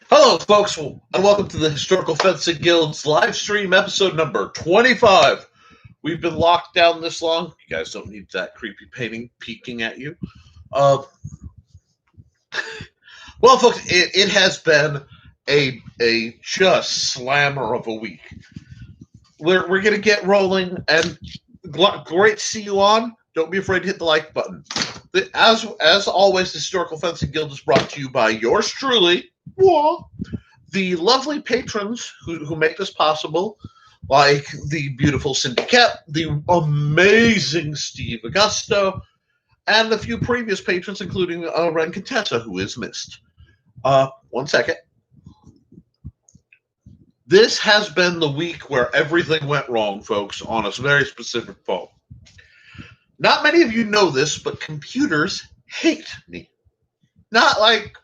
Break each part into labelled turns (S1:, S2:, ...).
S1: Hello, folks, and welcome to the Historical Fencing Guild's live stream episode number 25. We've been locked down this long. You guys don't need that creepy painting peeking at you. Well, folks, it has been a just slammer of a week. We're going to get rolling, and great to see you on. Don't be afraid to hit the like button. As always, the Historical Fencing Guild is brought to you by yours truly, the lovely patrons who make this possible, like the beautiful Cindy Kep, the amazing Steve Augusto, and a few previous patrons, including Ren Contessa, who is missed. 1 second. This has been the week where everything went wrong, folks, on a very specific phone. Not many of you know this, but computers hate me. Not like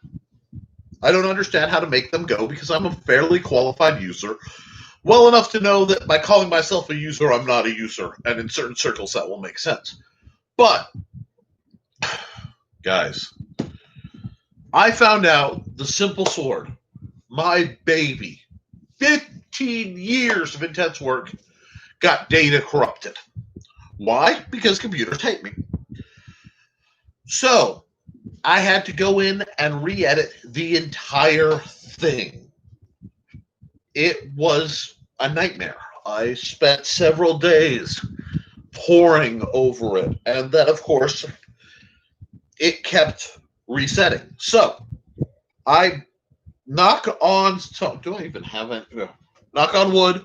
S1: I don't understand how to make them go, because I'm a fairly qualified user, well enough to know that by calling myself a user, I'm not a user, and in certain circles that will make sense. But, guys, I found out the simple sword, my baby, 15 years of intense work, got data corrupted. Why? Because computers hate me. So, I had to go in and re-edit the entire thing. It was a nightmare. I spent several days poring over it, and then, of course, it kept resetting. So, I knock on... do I even have it? No. Knock on wood.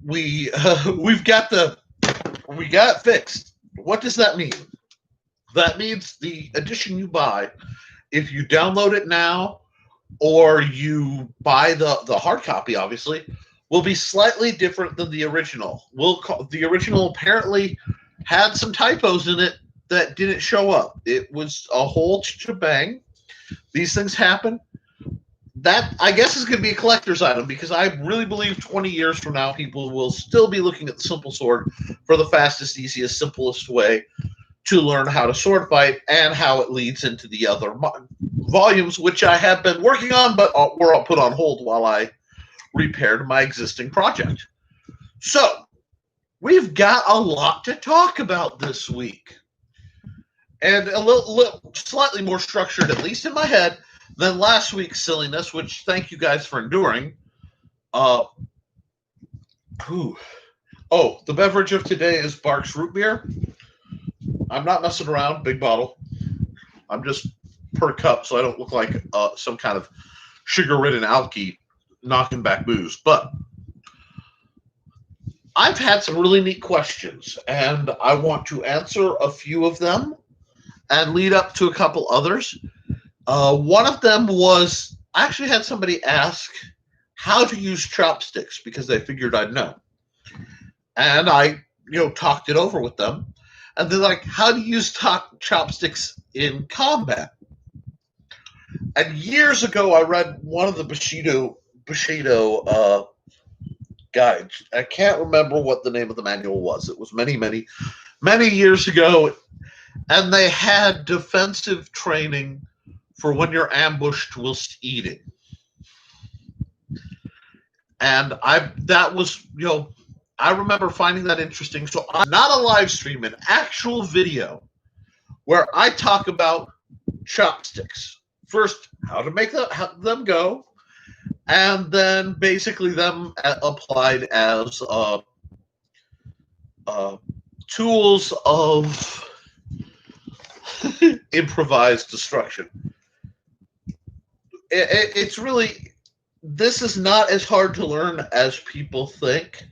S1: We got it fixed. What does that mean? That means the edition you buy, if you download it now or you buy the hard copy, obviously, will be slightly different than the original. The original apparently had some typos in it that didn't show up. It was a whole shebang. These things happen. That, I guess, is going to be a collector's item, because I really believe 20 years from now, people will still be looking at the simple sword for the fastest, easiest, simplest way to learn how to sword fight, and how it leads into the other volumes, which I have been working on, but were all put on hold while I repaired my existing project. So, we've got a lot to talk about this week. And a little slightly more structured, at least in my head, than last week's silliness, which thank you guys for enduring. The beverage of today is Barks Root Beer. I'm not messing around, big bottle. I'm just per cup, so I don't look like some kind of sugar-ridden alky knocking back booze. But I've had some really neat questions, and I want to answer a few of them and lead up to a couple others. One of them was, I actually had somebody ask how to use chopsticks, because they figured I'd know. And I, talked it over with them. And they're like, how do you use chopsticks in combat? And years ago, I read one of the Bushido guides. I can't remember what the name of the manual was. It was many, many, many years ago. And they had defensive training for when you're ambushed whilst eating. And I remember finding that interesting. So I'm not a live stream, an actual video where I talk about chopsticks. First, how to make them go, and then basically them applied as tools of improvised destruction. It's really, this is not as hard to learn as people think,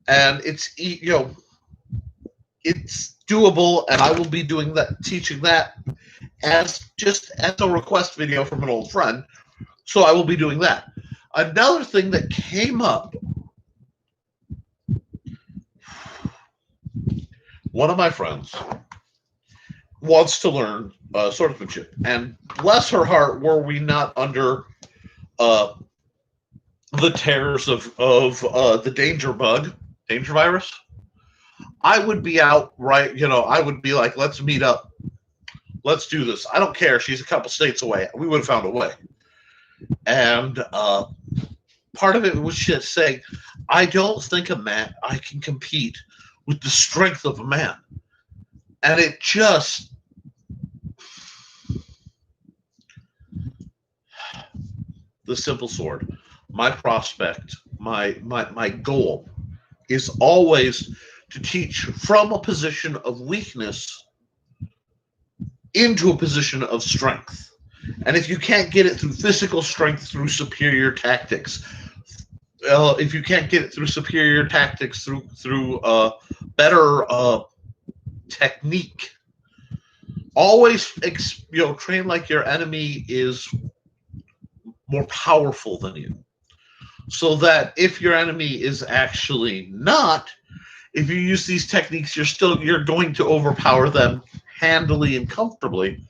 S1: and it's doable. And I will be teaching that as a request video from an old friend. So I will be doing that. Another thing that came up, one of my friends wants to learn swordsmanship, and bless her heart, were we not under the terrors of the danger virus, I would be outright, I would be like, let's meet up. Let's do this. I don't care. She's a couple states away. We would have found a way. And part of it was just saying, I don't think I can compete with the strength of a man. And it just, the simple sword, my prospect, my goal is always to teach from a position of weakness into a position of strength. And if you can't get it through physical strength, through superior tactics, if you can't get it through superior tactics, through better technique, always train like your enemy is more powerful than you, so that if your enemy is actually not, if you use these techniques, you're going to overpower them handily and comfortably.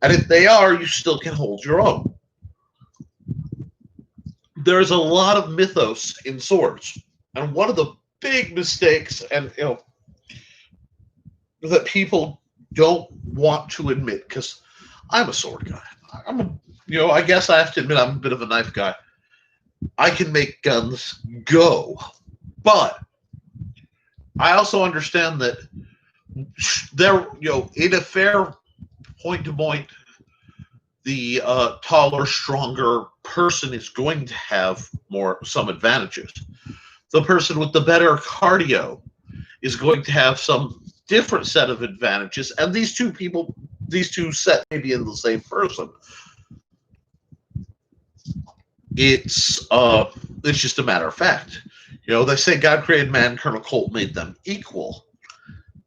S1: And if they are, you still can hold your own. There's a lot of mythos in swords. And one of the big mistakes, and that people don't want to admit, because I'm a sword guy. I guess I have to admit I'm a bit of a knife guy. I can make guns go. But I also understand that in a fair point to point, the taller, stronger person is going to have some advantages. The person with the better cardio is going to have some different set of advantages, and these two set may be in the same person. It's just a matter of fact. They say God created man, Colonel Colt made them equal.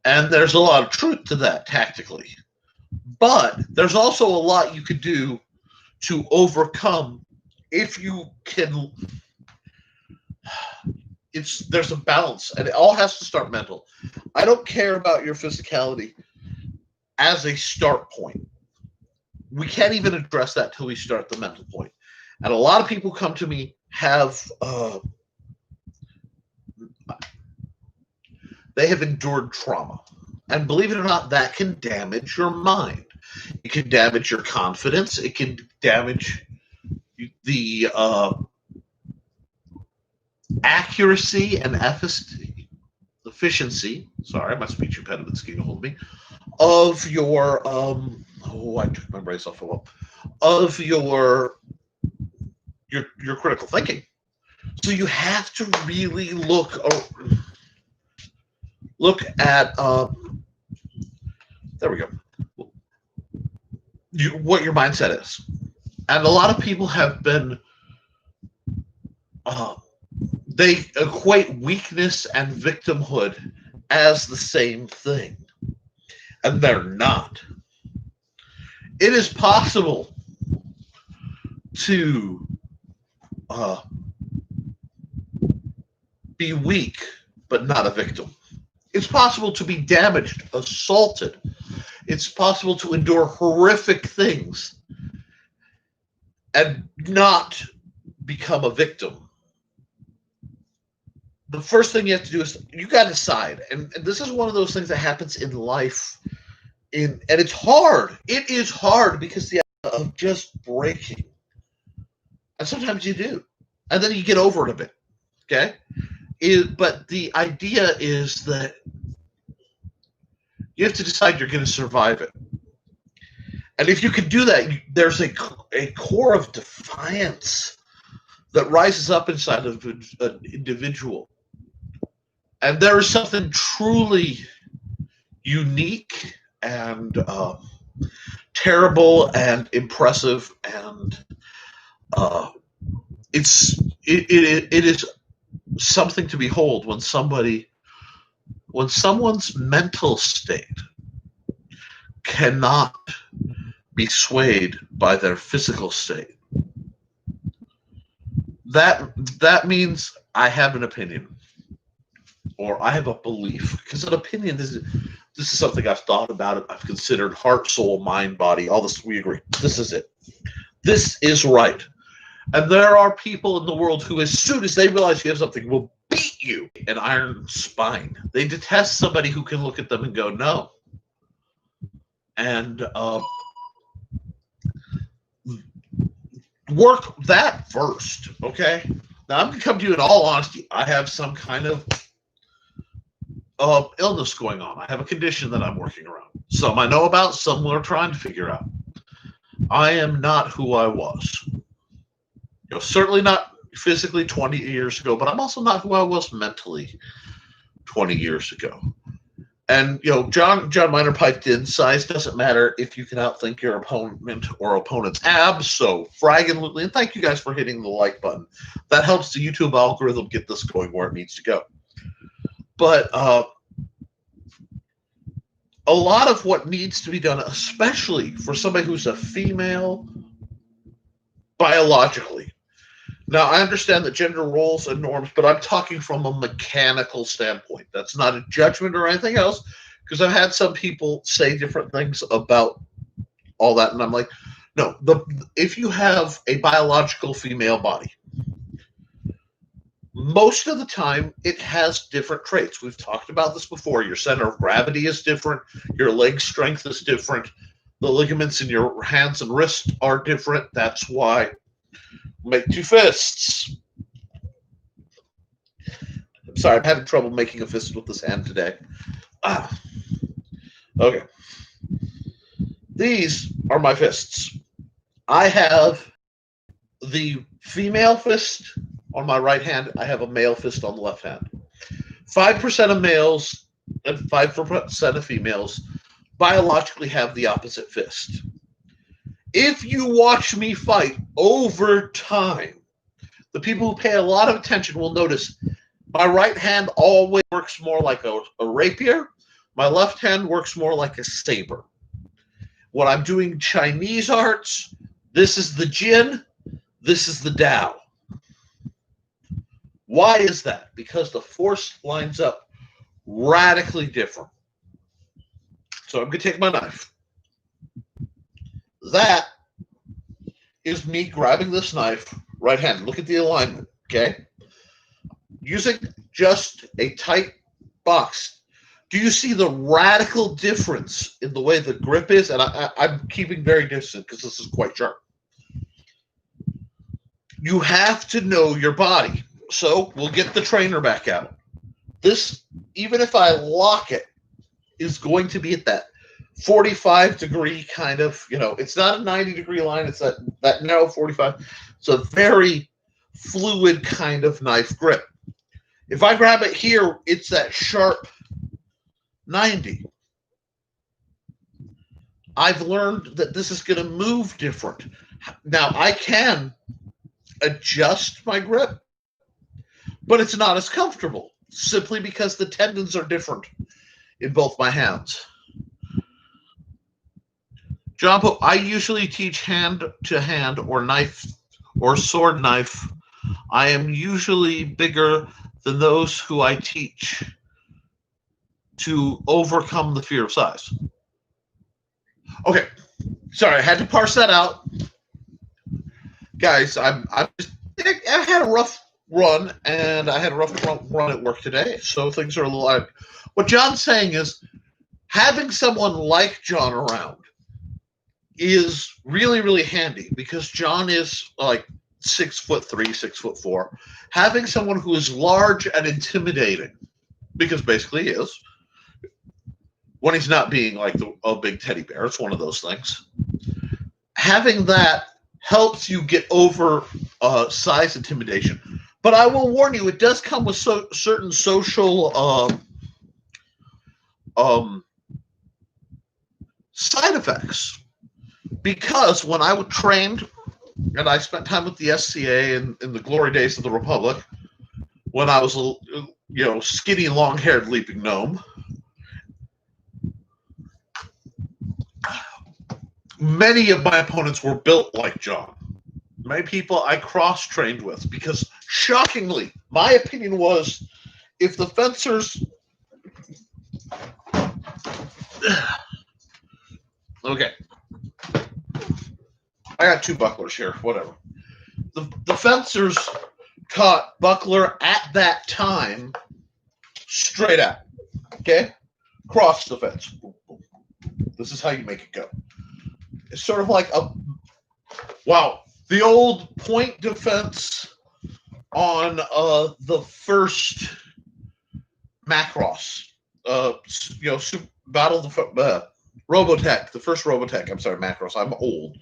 S1: And there's a lot of truth to that tactically. But there's also a lot you could do to overcome if you can. There's a balance, and it all has to start mental. I don't care about your physicality as a start point. We can't even address that till we start the mental point. And a lot of people come to me they have endured trauma. And believe it or not, that can damage your mind. It can damage your confidence. It can damage the accuracy and efficiency. Sorry, my speech impediment's getting a hold of me. Of your I took my brace off a while. Of your critical thinking. So you have to really look at there we go. What your mindset is. And a lot of people have been they equate weakness and victimhood as the same thing. And they're not. It is possible to be weak, but not a victim. It's possible to be damaged, assaulted. It's possible to endure horrific things and not become a victim. The first thing you have to do is you got to decide. And this is one of those things that happens in life. And it's hard. It is hard because the idea of just breaking. And sometimes you do. And then you get over it a bit. Okay? But the idea is that you have to decide you're going to survive it. And if you can do that, there's a core of defiance that rises up inside of an individual. And there is something truly unique and terrible and impressive, and it is something to behold when someone's mental state cannot be swayed by their physical state. That means I have an opinion, or I have a belief, because an opinion this is something I've thought about. I've considered heart, soul, mind, body, all this. We agree. This is it. This is right. And there are people in the world who, as soon as they realize you have something, will beat you. An iron spine. They detest somebody who can look at them and go, no. And work that first, okay? Now, I'm going to come to you in all honesty. I have some kind of illness going on. I have a condition that I'm working around. Some I know about, some we're trying to figure out. I am not who I was. Certainly not physically 20 years ago, but I'm also not who I was mentally 20 years ago. And John Miner piped in, size doesn't matter if you can outthink your opponent or opponent's abs. So fraggingly, and thank you guys for hitting the like button. That helps the YouTube algorithm get this going where it needs to go. But a lot of what needs to be done, especially for somebody who's a female biologically. Now, I understand the gender roles and norms, but I'm talking from a mechanical standpoint. That's not a judgment or anything else, because I've had some people say different things about all that, and I'm like, no, if you have a biological female body, most of the time it has different traits. We've talked about this before. Your center of gravity is different. Your leg strength is different. The ligaments in your hands and wrists are different. That's why make two fists. I'm sorry, I'm having trouble making a fist with this hand today. Okay. These are my fists. I have the female fist on my right hand. I have a male fist on the left hand. 5% of males and 5% of females biologically have the opposite fist. If you watch me fight over time, the people who pay a lot of attention will notice my right hand always works more like a rapier. My left hand works more like a saber. When I'm doing Chinese arts, this is the Jin, this is the Dao. Why is that? Because the force lines up radically different. So I'm going to take my knife. That is me grabbing this knife right-handed. Look at the alignment, okay? Using just a tight box. Do you see the radical difference in the way the grip is? And I'm keeping very distant because this is quite sharp. You have to know your body. So we'll get the trainer back out. This, even if I lock it, is going to be at that 45-degree kind of, it's not a 90-degree line. It's that narrow 45. It's a very fluid kind of knife grip. If I grab it here, it's that sharp 90. I've learned that this is going to move different. Now, I can adjust my grip, but it's not as comfortable, simply because the tendons are different in both my hands. John, I usually teach hand-to-hand or knife or sword knife. I am usually bigger than those who I teach to overcome the fear of size. Okay, sorry, I had to parse that out. Guys, I had a rough run, and I had a rough run at work today, so things are a little... What John's saying is, having someone like John around is really, really handy, because John is like 6'3", 6'4". Having someone who is large and intimidating, because basically he is, when he's not being like a big teddy bear, it's one of those things. Having that helps you get over size intimidation. But I will warn you, it does come with certain social side effects. Because when I was trained, and I spent time with the SCA in the glory days of the Republic, when I was a skinny, long-haired leaping gnome, many of my opponents were built like John. Many people I cross-trained with, because shockingly, my opinion was, if the fencers... Okay. I got two bucklers here, whatever. The fencers caught Buckler at that time straight out. Okay? Cross the fence. This is how you make it go. It's sort of like the old point defense on the first Macross. Battle the Robotech, the first Robotech. I'm sorry, Macross. I'm old.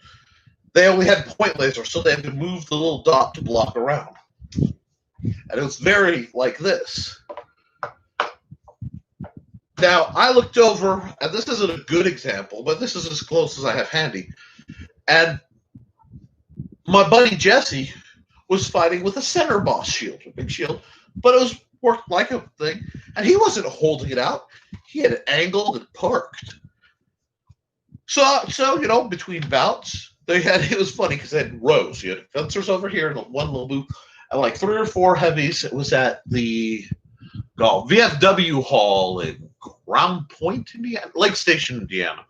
S1: They only had point lasers, so they had to move the little dot to block around. And it was very like this. Now, I looked over, and this isn't a good example, but this is as close as I have handy. And my buddy Jesse was fighting with a center boss shield, a big shield, but it was worked like a thing, and he wasn't holding it out. He had it angled and parked. So between bouts, it was funny because they had rows. You had fencers over here and one little booth, and like 3 or 4 heavies. It was at the VFW Hall in Ground Point, Indiana, Lake Station, Indiana.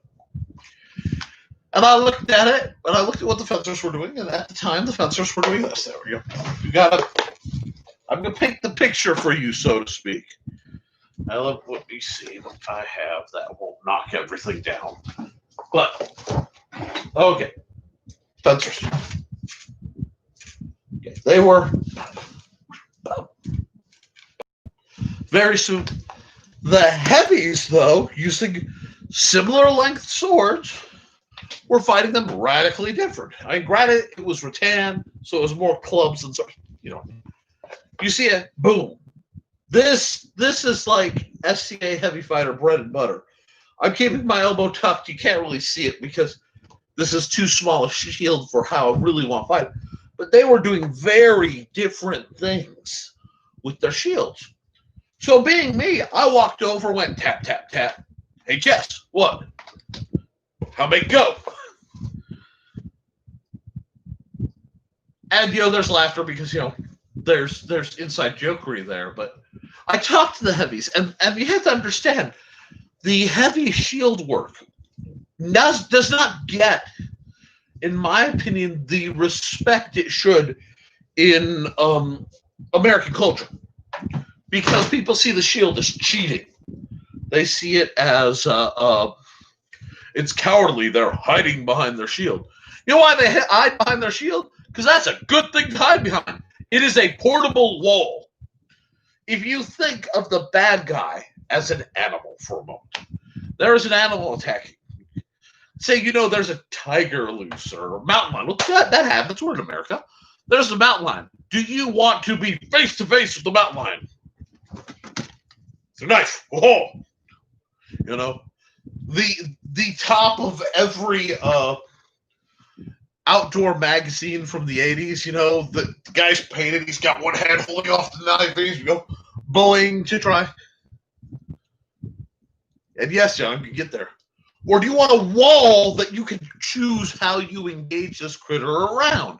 S1: And I looked at it, and I looked at what the fencers were doing, and at the time, the fencers were doing this. There we go. I'm going to paint the picture for you, so to speak. Now, let me see what I have that won't knock everything down. But, okay. Fencers. Okay, they were very soon. The heavies, though, using similar length swords, were fighting them radically different. I mean, granted, it was rattan, so it was more clubs and swords. You see it, boom. This is like SCA heavy fighter bread and butter. I'm keeping my elbow tucked. You can't really see it because this is too small a shield for how I really want to fight. But they were doing very different things with their shields. So being me, I walked over, went tap, tap, tap. Hey, Jess, what? How big go? And, there's laughter because, there's inside jokery there. But I talked to the heavies, and you have to understand, the heavy shield work does not get, in my opinion, the respect it should in American culture. Because people see the shield as cheating. They see it as it's cowardly. They're hiding behind their shield. You know why they hide behind their shield? Because that's a good thing to hide behind. It is a portable wall. If you think of the bad guy as an animal for a moment, there is an animal attacking. Say, there's a tiger loose or a mountain lion. Well, that happens. We're in America. There's a mountain lion. Do you want to be face to face with the mountain lion? It's a knife. Whoa. The top of every outdoor magazine from the 80s, the guy's painted, he's got one hand holding off the knife, he's boing to try. And yes, John, you get there. Or do you want a wall that you can choose how you engage this critter around?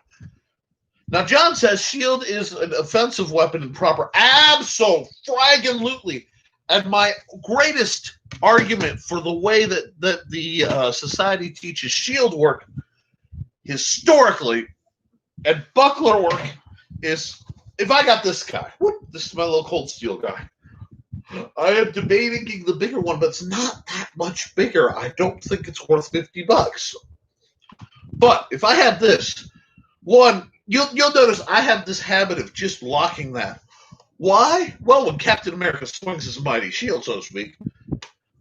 S1: Now, John says shield is an offensive weapon and proper. Abso-fraggin-lutely. And my greatest argument for the way that the society teaches shield work historically and buckler work is, if I got this guy, this is my little cold steel guy. I am debating getting the bigger one, but it's not that much bigger. I don't think it's worth $50. But if I have this, one, you'll notice I have this habit of just locking that. Why? Well, when Captain America swings his mighty shield, so to speak,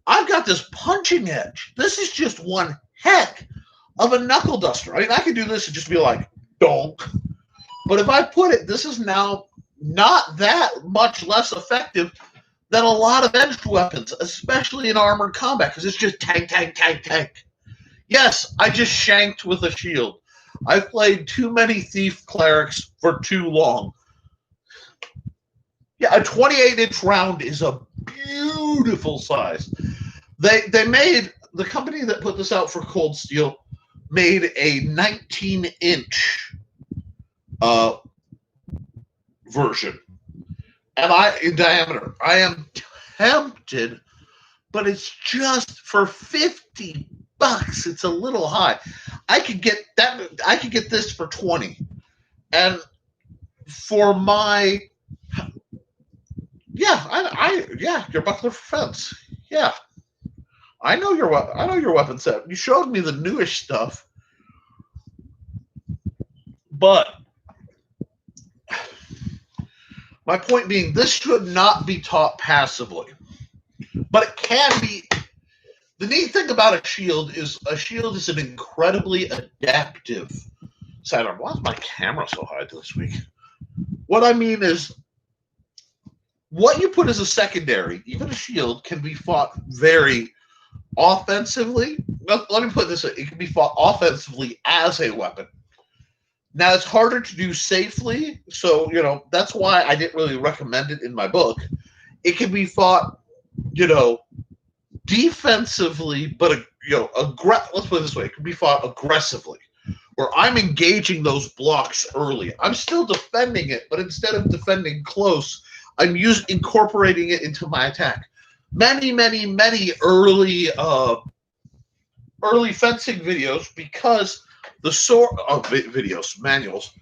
S1: I've got this punching edge. This is just one heck of a knuckle duster. I mean, I could do this and just be like, donk. But if I put it, this is now not that much less effective than a lot of edged weapons, especially in armored combat, because it's just tank, tank, tank, tank. Yes, I just shanked with a shield. I've played too many thief clerics for too long. Yeah, a 28-inch round is a beautiful size. They made, the company that put this out for Cold Steel made a 19-inch version. And in diameter. I am tempted, but it's just for $50. It's a little high. I could get this for $20. And for my your buckler for fence. Yeah, I know your weapon set. You showed me the newish stuff, but my point being, this should not be taught passively, but it can be. The neat thing about a shield is an incredibly adaptive sidearm. Why is my camera so high this week? What I mean is, what you put as a secondary, even a shield, can be fought very offensively. Let me put it this way: it can be fought offensively as a weapon. Now it's harder to do safely, so that's why I didn't really recommend it in my book. It can be fought, defensively, but let's put it this way: it can be fought aggressively, where I'm engaging those blocks early. I'm still defending it, but instead of defending close, I'm incorporating it into my attack. Many early fencing videos, because the sword manuals,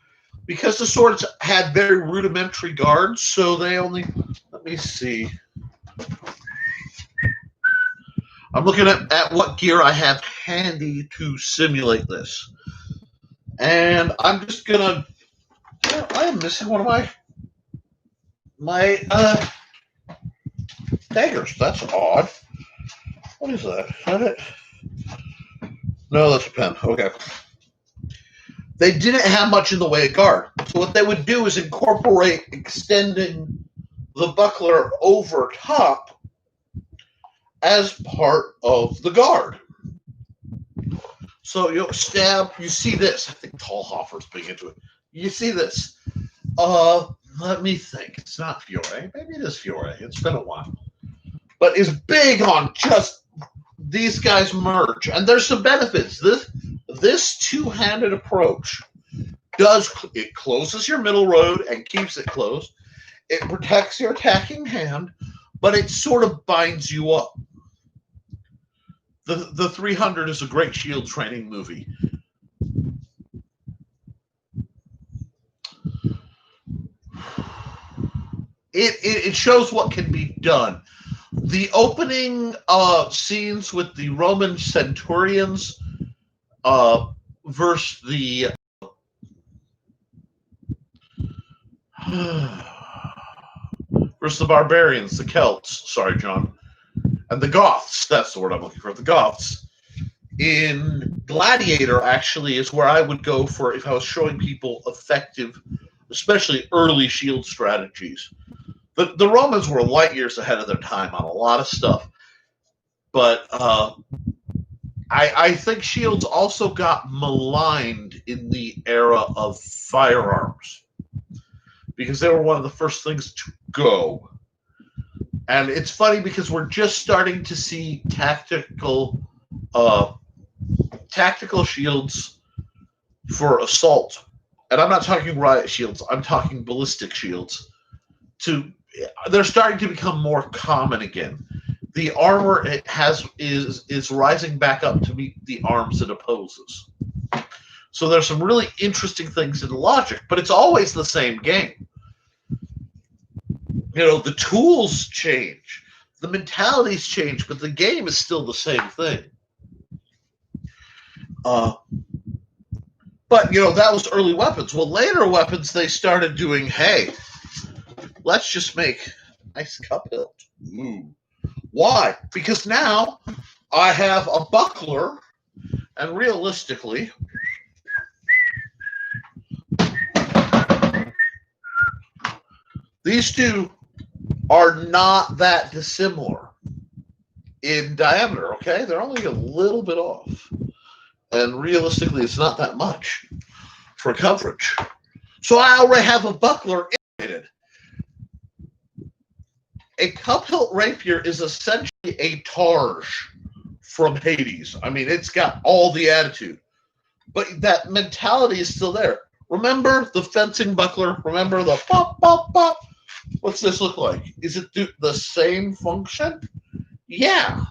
S1: because the swords had very rudimentary guards, so they only. Let me see. I'm looking at what gear I have handy to simulate this. And I'm just gonna. I am missing one of my daggers. That's odd. What is that? Is that it? No, that's a pen. Okay. They didn't have much in the way of guard. So what they would do is incorporate extending the buckler over top as part of the guard. So you'll stab. You see this. I think Tallhofer's big into it. You see this. Let me think. It's not Fiore. Maybe it is Fiore. It's been a while. But is big on just these guys merge. And there's some benefits. This two-handed approach it closes your middle road and keeps it closed. It protects your attacking hand, but it sort of binds you up. The 300 is a great shield training movie. It shows what can be done. The opening scenes with the Roman centurions versus the barbarians, the Celts. Sorry, John. And the Goths, that's the word I'm looking for, the Goths. In Gladiator, actually, is where I would go for if I was showing people effective, especially early shield strategies. The Romans were light years ahead of their time on a lot of stuff. But I think shields also got maligned in the era of firearms, because they were one of the first things to go. And it's funny because we're just starting to see tactical shields for assault. And I'm not talking riot shields. I'm talking ballistic shields. They're starting to become more common again. The armor is rising back up to meet the arms it opposes. So there's some really interesting things in logic, but it's always the same game. The tools change, the mentalities change, but the game is still the same thing. But that was early weapons. Well, later weapons, they started doing, hey, let's just make nice cup hilt. Ooh. Why? Because now I have a buckler, and realistically, these two are not that dissimilar in diameter, okay? They're only a little bit off. And realistically, it's not that much for coverage. So I already have a buckler integrated. A cup hilt rapier is essentially a Targe from Hades. I mean, it's got all the attitude. But that mentality is still there. Remember the fencing buckler? Remember the pop, pop, pop? What's this look like? Is it the same function? Yeah.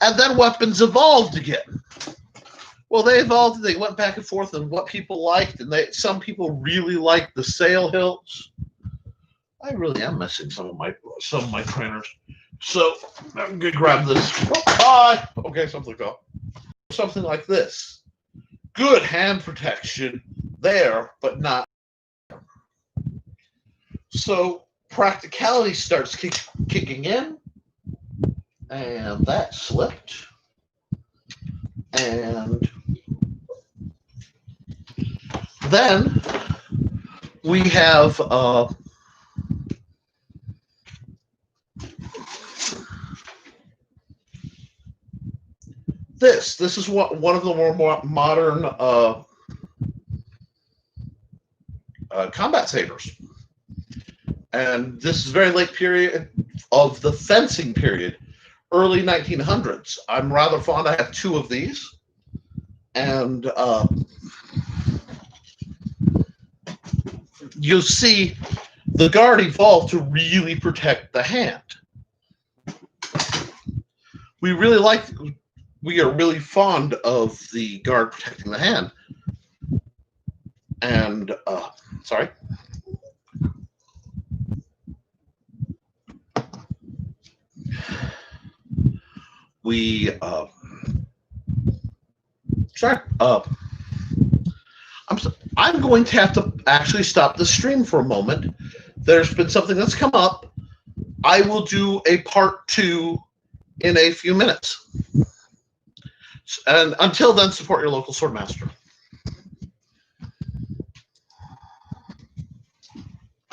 S1: And then weapons evolved again. Well, they evolved. They went back and forth on what people liked, and some people really liked the sail hilts. I really am missing some of my trainers. So I'm gonna grab this. Bye. Okay, something like this. Good hand protection there, but not. So practicality starts kicking in, and that slipped. And then we have this. This is one of the more modern combat sabers, and this is very late period of the fencing period, early 1900s. I'm rather fond. I have two of these, and you'll see the guard evolved to really protect the hand. We are really fond of the guard protecting the hand. And, sorry. I'm going to have to actually stop the stream for a moment. There's been something that's come up. I will do a part 2 in a few minutes. And until then, support your local swordmaster.